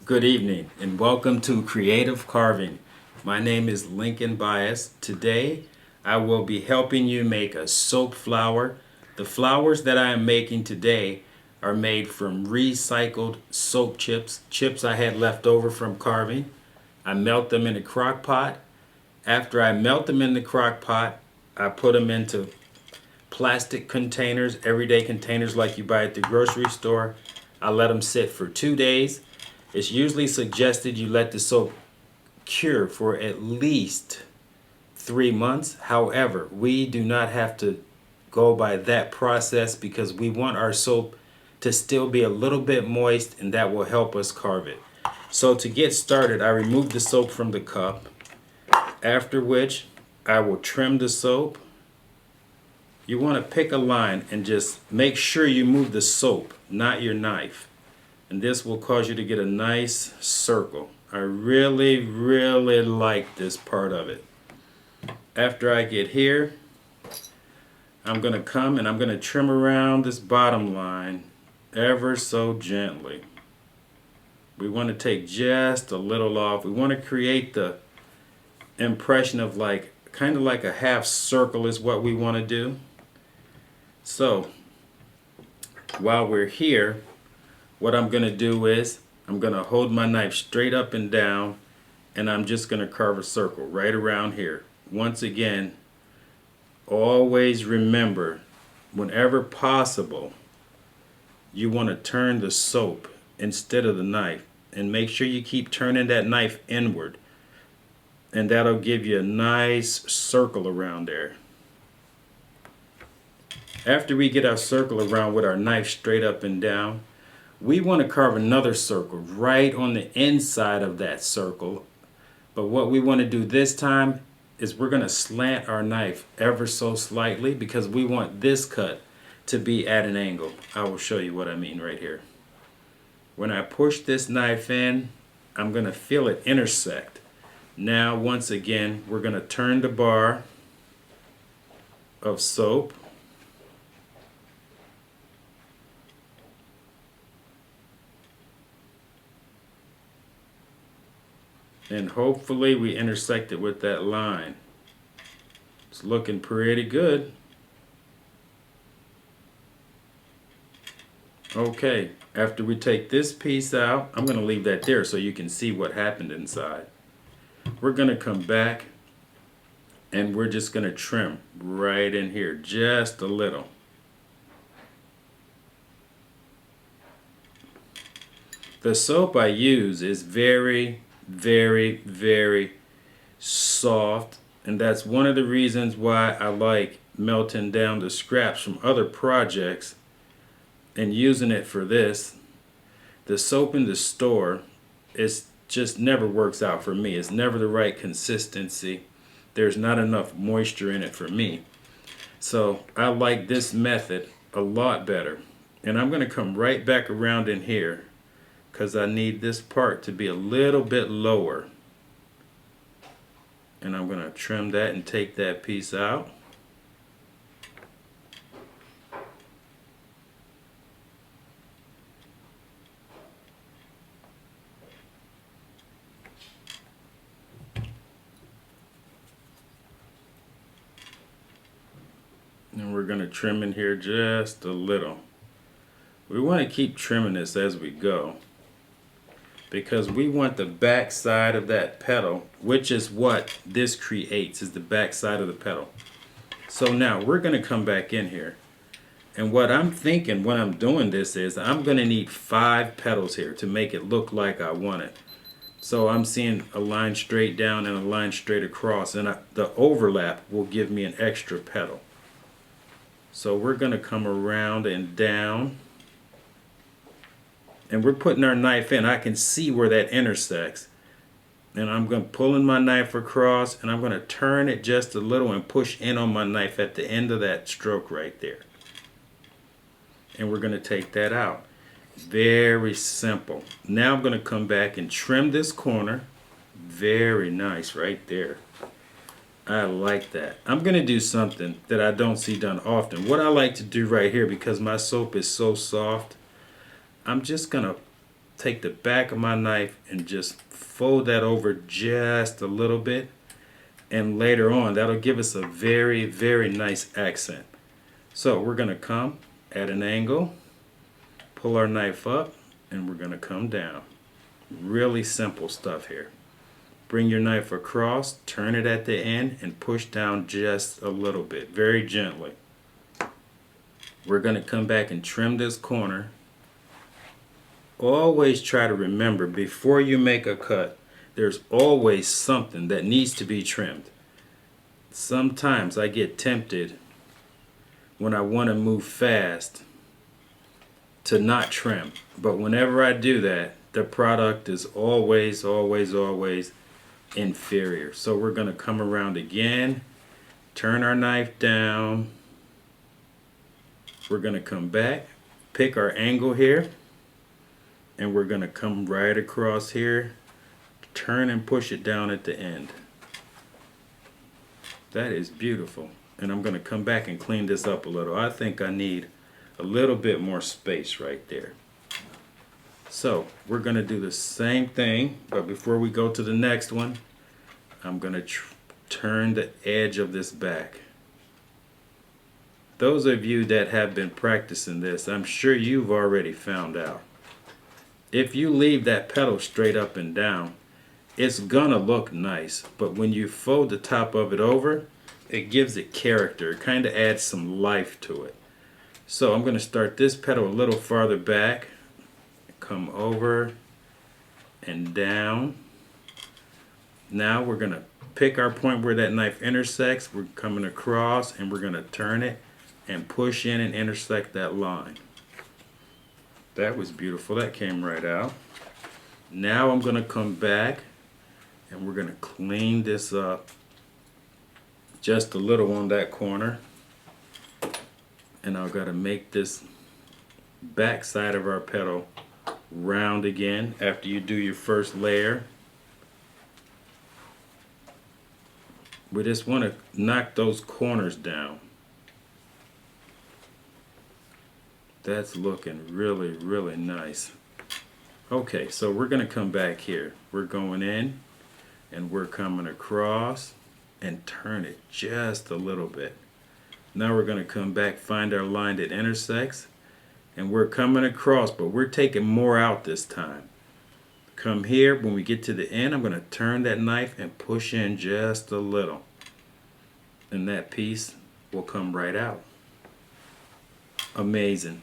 Good evening and welcome to Creative Carving. My name is Lincoln Bias. Today I will be helping you make a soap flower. The flowers that I am making today are made from recycled soap chips I had left over from carving. I melt them in a crock pot. After I melt them in the crock pot, I put them into plastic containers, everyday containers like you buy at the grocery store. I let them sit for 2 days. It's usually suggested you let the soap cure for at least 3 months. However, we do not have to go by that process because we want our soap to still be a little bit moist, and that will help us carve it. So to get started, I remove the soap from the cup, after which I will trim the soap. You want to pick a line and just make sure you move the soap, not your knife. And this will cause you to get a nice circle. I really like this part of it. After I get here, I'm going to come and I'm going to trim around this bottom line ever so gently. We want to take just a little off. We want to create the impression of kind of like a half circle is what we want to do. So while we're here, what I'm going to do is I'm going to hold my knife straight up and down, and I'm just going to carve a circle right around here. Once again, always remember, whenever possible, you want to turn the soap instead of the knife, and make sure you keep turning that knife inward, and that'll give you a nice circle around there. After we get our circle around with our knife straight up and down, we want to carve another circle right on the inside of that circle. But what we want to do this time is we're going to slant our knife ever so slightly because we want this cut to be at an angle. I will show you what I mean right here. When I push this knife in, I'm going to feel it intersect. Now, once again, we're going to turn the bar of soap. And hopefully we intersect it with that line. It's looking pretty good. Okay, after we take this piece out, I'm going to leave that there so you can see what happened inside. We're going to come back and we're just going to trim right in here, just a little. The soap I use is very soft, and that's one of the reasons why I like melting down the scraps from other projects and using it for this. The soap in the store just never works out for me. It's never the right consistency. There's not enough moisture in it for me. So I like this method a lot better. And I'm going to come right back around in here because I need this part to be a little bit lower. And I'm going to trim that and take that piece out. And we're going to trim in here just a little. We want to keep trimming this as we go, because we want the back side of that petal, which is what this creates, is the back side of the petal. So now we're going to come back in here, and what I'm thinking when I'm doing this is I'm going to need 5 petals here to make it look like I want it. So I'm seeing a line straight down and a line straight across, and the overlap will give me an extra petal. So we're going to come around and down, and we're putting our knife in. I can see where that intersects. And I'm going to pull in my knife across, and I'm going to turn it just a little and push in on my knife at the end of that stroke right there. And we're going to take that out. Very simple. Now I'm going to come back and trim this corner. Very nice right there. I like that. I'm going to do something that I don't see done often. What I like to do right here, because my soap is so soft, I'm just going to take the back of my knife and just fold that over just a little bit. And later on, that'll give us a very, very nice accent. So we're going to come at an angle, pull our knife up, and we're going to come down. Really simple stuff here. Bring your knife across, turn it at the end, and push down just a little bit, very gently. We're going to come back and trim this corner. Always try to remember, before you make a cut, there's always something that needs to be trimmed. Sometimes I get tempted when I want to move fast to not trim. But whenever I do that, the product is always, always, always inferior. So we're going to come around again, turn our knife down. We're going to come back, pick our angle here, and we're going to come right across here, turn and push it down at the end. That is beautiful. And I'm going to come back and clean this up a little. I think I need a little bit more space right there. So we're going to do the same thing, but before we go to the next one, I'm going to turn the edge of this back. Those of you that have been practicing this, I'm sure you've already found out. If you leave that petal straight up and down, it's gonna look nice, but when you fold the top of it over, it gives it character. It kind of adds some life to it. So I'm going to start this petal a little farther back, come over and down. Now we're going to pick our point where that knife intersects. We're coming across and we're going to turn it and push in and intersect that line. That was beautiful. That came right out. Now I'm going to come back and we're going to clean this up just a little on that corner. And I've got to make this back side of our petal round again after you do your first layer. We just want to knock those corners down. That's looking really, really nice. Okay, so we're going to come back here. We're going in and we're coming across and turn it just a little bit. Now we're going to come back, find our line that intersects, and we're coming across, but we're taking more out this time. Come here, when we get to the end, I'm going to turn that knife and push in just a little. And that piece will come right out. Amazing.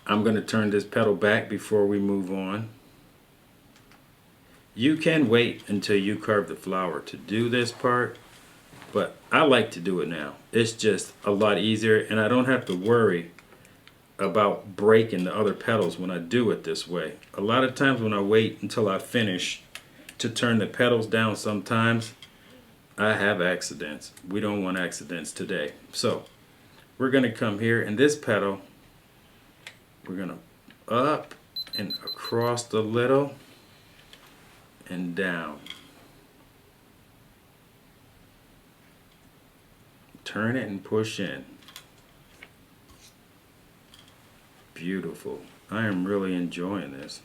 I'm going to turn this petal back before we move on. You can wait until you carve the flower to do this part, but I like to do it now. It's just a lot easier, and I don't have to worry about breaking the other petals when I do it this way. A lot of times when I wait until I finish to turn the petals down, sometimes I have accidents. We don't want accidents today. So we're going to come here, and this petal, we're going to up and across the little and down. Turn it and push in. Beautiful. I am really enjoying this.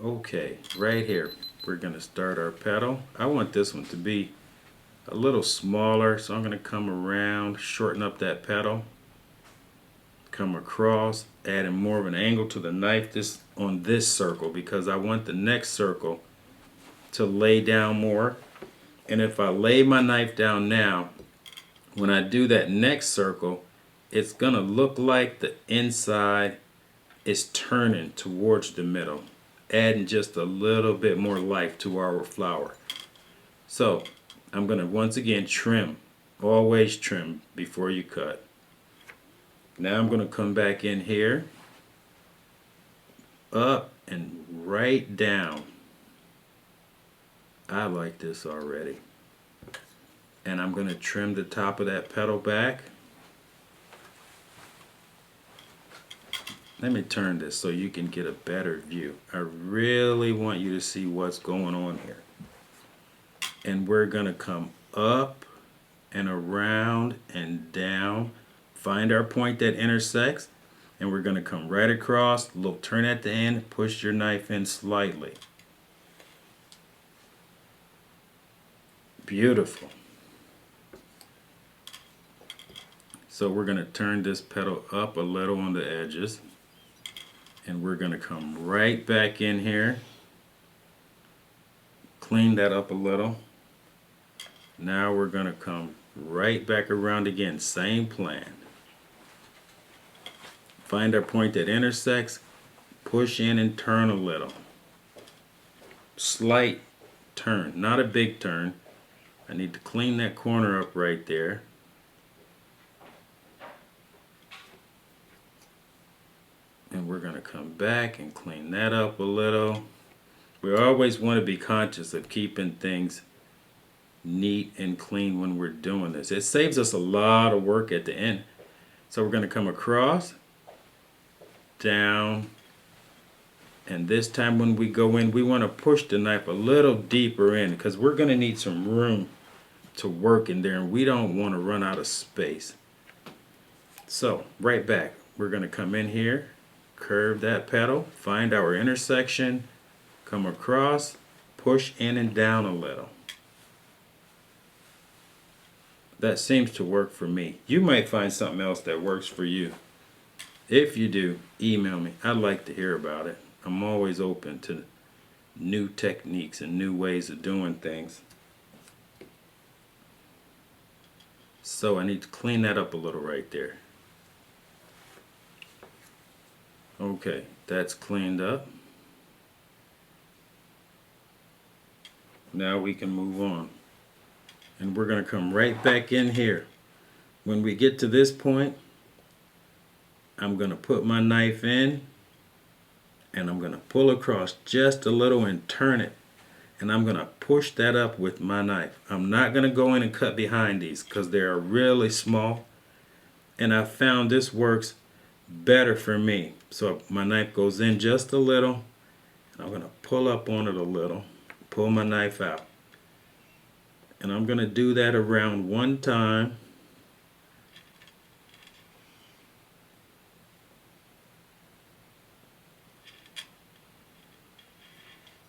Okay, right here, we're going to start our petal. I want this one to be a little smaller, so I'm going to come around, shorten up that petal, come across, adding more of an angle to the knife on this circle, because I want the next circle to lay down more. And if I lay my knife down now, when I do that next circle, it's going to look like the inside is turning towards the middle, adding just a little bit more life to our flower. So I'm going to once again trim. Always trim before you cut. Now I'm going to come back in here, up and right down. I like this already. And I'm going to trim the top of that petal back. Let me turn this so you can get a better view. I really want you to see what's going on here. And we're going to come up and around and down. Find our point that intersects. And we're going to come right across, little turn at the end, push your knife in slightly. Beautiful. So we're going to turn this petal up a little on the edges. And we're going to come right back in here. Clean that up a little. Now we're going to come right back around again. Same plan. Find our point that intersects. Push in and turn a little. Slight turn, not a big turn. I need to clean that corner up right there. And we're going to come back and clean that up a little. We always want to be conscious of keeping things neat and clean when we're doing this. It saves us a lot of work at the end. So we're going to come across, down, and this time when we go in, we want to push the knife a little deeper in because we're going to need some room to work in there, and we don't want to run out of space. So right back, we're going to come in here, curve that petal, find our intersection, come across, push in and down a little. That seems to work for me. You might find something else that works for you. If you do, email me. I'd like to hear about it. I'm always open to new techniques and new ways of doing things. So I need to clean that up a little right there. Okay, that's cleaned up. Now we can move on. And we're going to come right back in here. When we get to this point, I'm going to put my knife in and I'm going to pull across just a little and turn it. And I'm going to push that up with my knife. I'm not going to go in and cut behind these because they are really small. And I found this works better for me. So my knife goes in just a little. I'm going to pull up on it a little. Pull my knife out. And I'm going to do that around one time.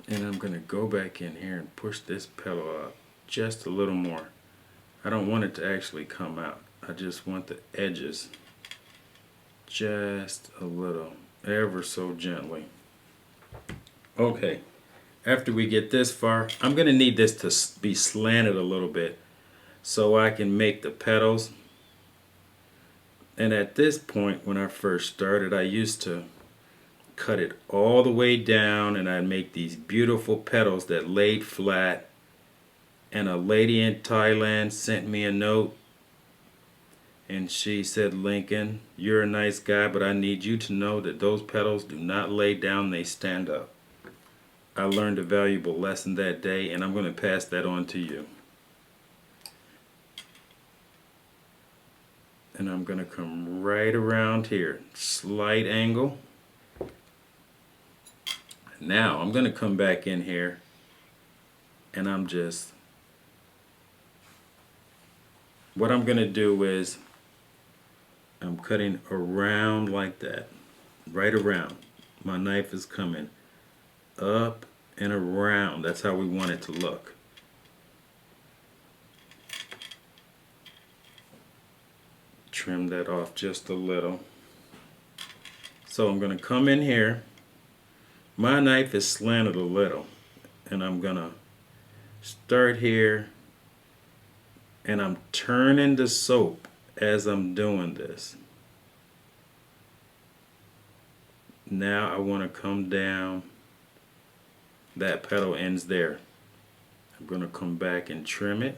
And I'm going to go back in here and push this petal up just a little more. I don't want it to actually come out. I just want the edges just a little, ever so gently. Okay, after we get this far, I'm going to need this to be slanted a little bit so I can make the petals. And at this point, when I first started, I used to cut it all the way down and I'd make these beautiful petals that laid flat. And a lady in Thailand sent me a note and she said, "Lincoln, you're a nice guy, but I need you to know that those petals do not lay down, they stand up." I learned a valuable lesson that day, and I'm going to pass that on to you. And I'm going to come right around here, slight angle. Now I'm going to come back in here and what I'm going to do is I'm cutting around like that, right around. My knife is coming up and around. That's how we want it to look. Trim that off just a little. So I'm going to come in here. My knife is slanted a little, and I'm going to start here, and I'm turning the soap as I'm doing this. Now I want to come down. That petal ends there. I'm going to come back and trim it.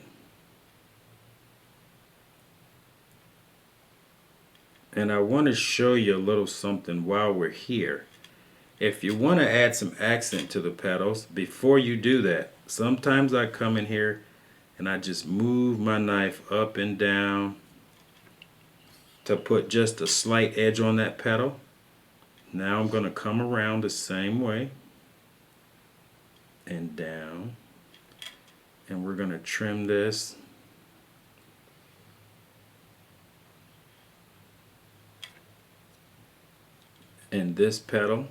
And I want to show you a little something while we're here. If you want to add some accent to the petals, before you do that, sometimes I come in here and I just move my knife up and down to put just a slight edge on that petal. Now I'm going to come around the same way and down, and we're going to trim this. And this petal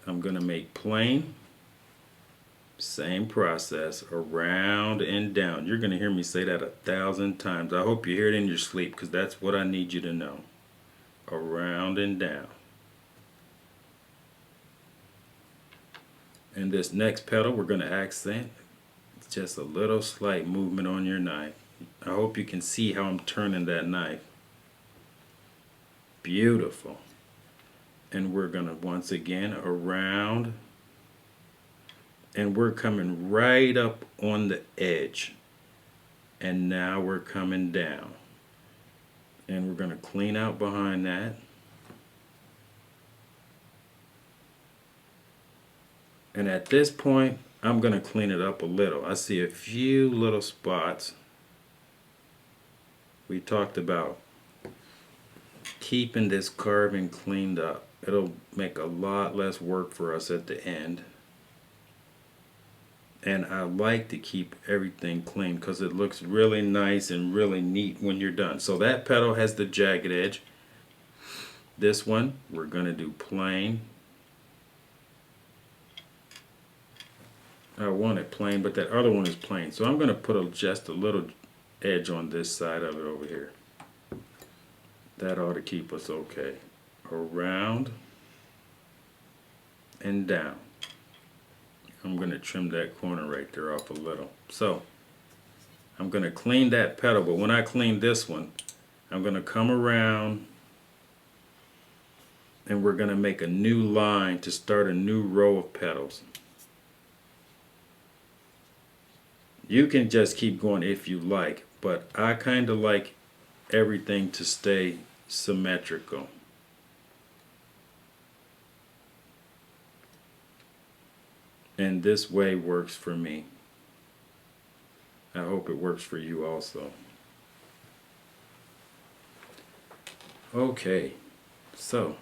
I'm going to make plain. Same process, around and down. You're going to hear me say that 1,000 times. I hope you hear it in your sleep, because that's what I need you to know. Around and down. And this next petal we're going to accent. It's just a little slight movement on your knife. I hope you can see how I'm turning that knife. Beautiful. And we're going to once again around, and we're coming right up on the edge, and now we're coming down, and we're going to clean out behind that, and at this point I'm going to clean it up a little. I see a few little spots. We talked about keeping this carving cleaned up. It'll make a lot less work for us at the end. And I like to keep everything clean because it looks really nice and really neat when you're done. So that petal has the jagged edge. This one we're going to do plain. I want it plain, but that other one is plain. So I'm going to put just a little edge on this side of it over here. That ought to keep us okay. Around and down. I'm going to trim that corner right there off a little. So I'm going to clean that petal, but when I clean this one, I'm going to come around and we're going to make a new line to start a new row of petals. You can just keep going if you like, but I kind of like everything to stay symmetrical. And this way works for me. I hope it works for you also. Okay, so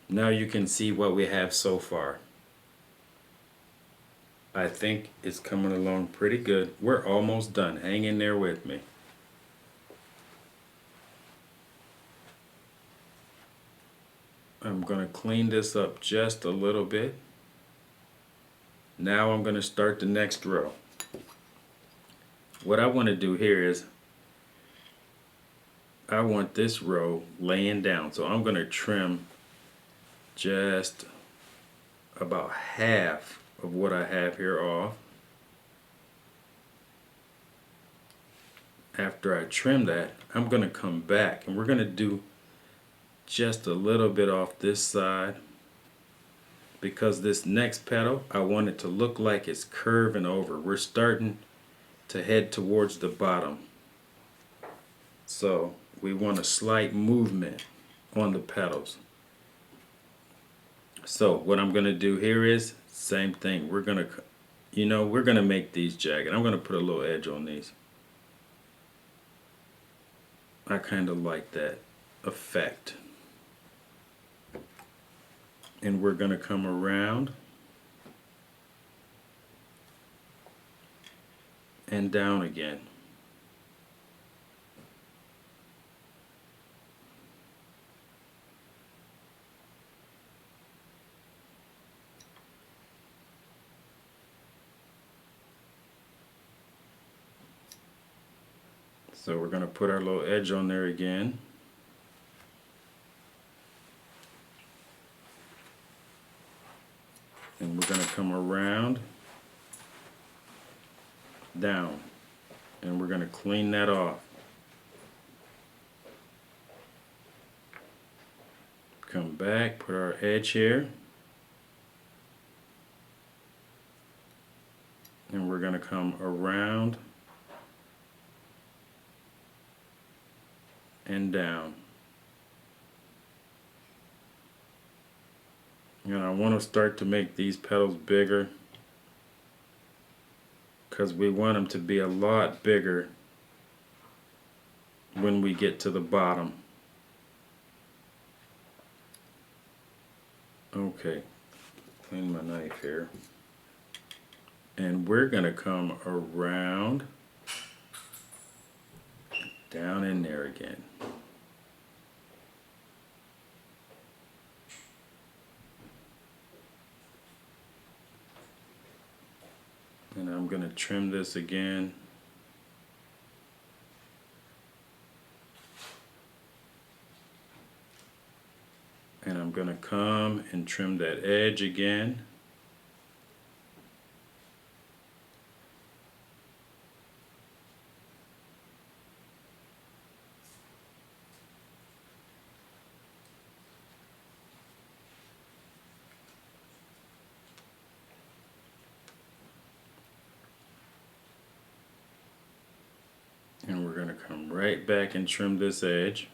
now you can see what we have so far. I think it's coming along pretty good. We're almost done. Hang in there with me. I'm going to clean this up just a little bit. Now I'm going to start the next row. What I want to do here is I want this row laying down. So I'm going to trim just about half of what I have here off. After I trim that, I'm going to come back and we're going to do just a little bit off this side, because this next petal I want it to look like it's curving over. We're starting to head towards the bottom, so we want a slight movement on the petals. So what I'm going to do here is same thing. We're going to make these jagged. I'm going to put a little edge on these. I kind of like that effect. And we're going to come around and down again. So we're going to put our little edge on there again. And we're going to come around, down, and we're going to clean that off. Come back, put our edge here, and we're going to come around and down. And I want to start to make these petals bigger because we want them to be a lot bigger when we get to the bottom. Okay, clean my knife here. And we're going to come around, down in there again. And I'm going to trim this again. And I'm going to come and trim that edge again. And we're going to come right back and trim this edge.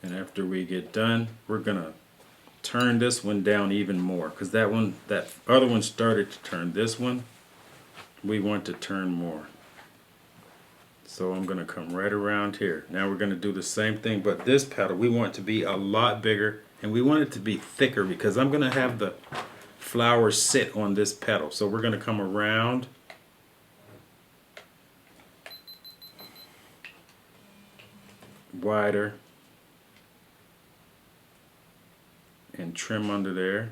And after we get done, we're going to turn this one down even more because that other one started to turn. This one, we want to turn more. So I'm going to come right around here. Now we're going to do the same thing, but this petal we want to be a lot bigger and we want it to be thicker because I'm going to have the flowers sit on this petal. So we're going to come around wider and trim under there.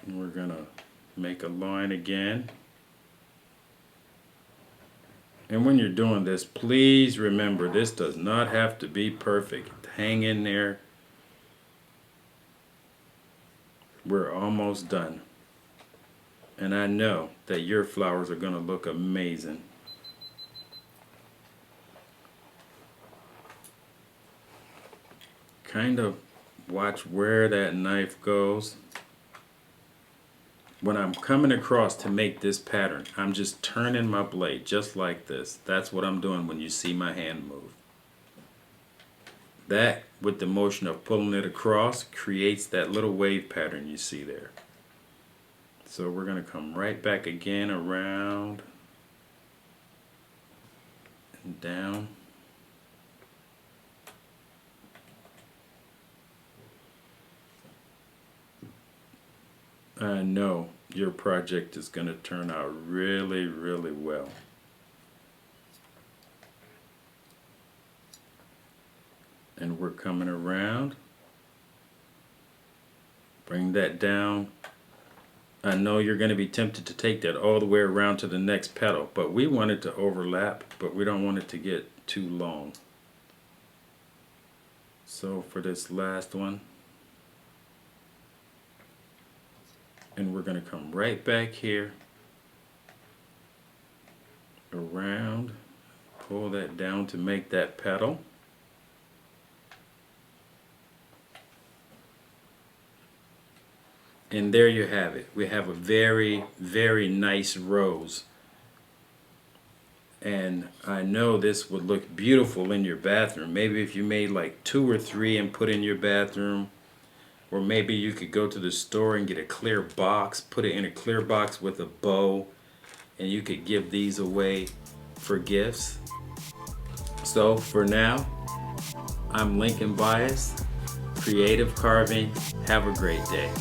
And we're going to make a line again. And when you're doing this, please remember this does not have to be perfect. Hang in there. We're almost done. And I know that your flowers are going to look amazing. Kind of watch where that knife goes. When I'm coming across to make this pattern, I'm just turning my blade just like this. That's what I'm doing when you see my hand move. That, with the motion of pulling it across, creates that little wave pattern you see there. So we're going to come right back again around and down. I know your project is going to turn out really, really well. And we're coming around. Bring that down. I know you're going to be tempted to take that all the way around to the next petal, but we want it to overlap, but we don't want it to get too long. So for this last one, and we're going to come right back here, around, pull that down to make that petal. And there you have it. We have a very, very nice rose. And I know this would look beautiful in your bathroom. Maybe if you made like 2 or 3 and put in your bathroom. Or maybe you could go to the store and get a clear box, put it in a clear box with a bow, and you could give these away for gifts. So for now, I'm Lincoln Bias, Creative Carving. Have a great day.